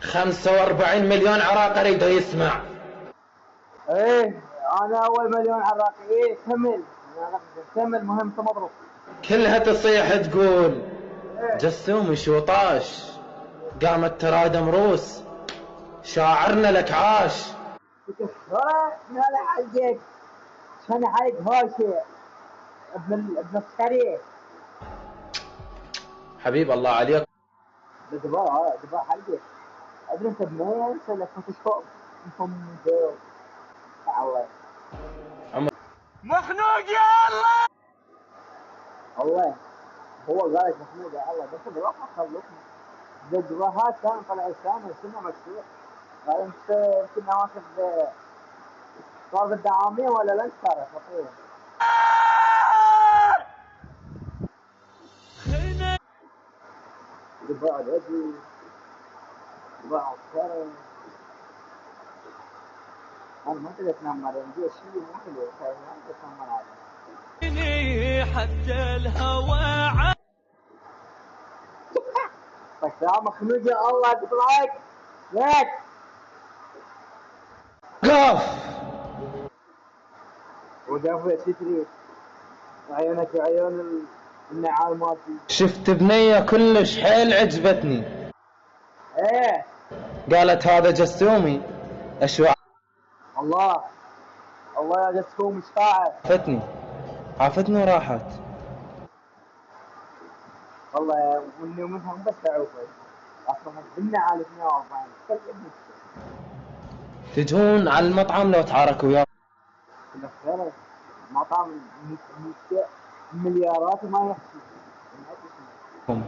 45 مليون عراقي يريدوا يسمع. ايه انا اول مليون عراقي. ايه كمل كمل، مهم مضروب. كلها تصيح تقول ايه جسومي شوطاش، قامت ترادم روس، شاعرنا لك عاش. تكسره من هذا حلقك، شن حلق هاشي ابن السريع. حبيب الله عليك. دبا حلقك. ادري انت بنين سلك فوتوشوب انتم جو تعال مخنوق يا الله. الله. هو قال لك محمود يا الله، بس الروح خلصنا الدباهات. كان طلع لسانه وسنه مكسور. قال انت كنا واخذ صار بالدعاميه ولا لا انكسر خطير. دباع الوجه، دباع الشرع. انا ما تقدر تنام على الجيش، شيء مو حلو، ما تقدر تنام على حتى الهوى بس يا مخلوق يا الله تطلعك ليك. قاف. وقف يا ستري، عيونك وعيون النعال مالتي. شفت بنية كلش حيل عجبتني، ايه قالت هذا جسومي اشوى. الله الله يا جسوم الشاعر. عافتني وراحت. والله مني ومنها بس اعوفك اصلا بالنعال 42 كل ابن تجون على المطعم لو تعاركوا وياه. الخير. مطعم مليارات وما يحكي.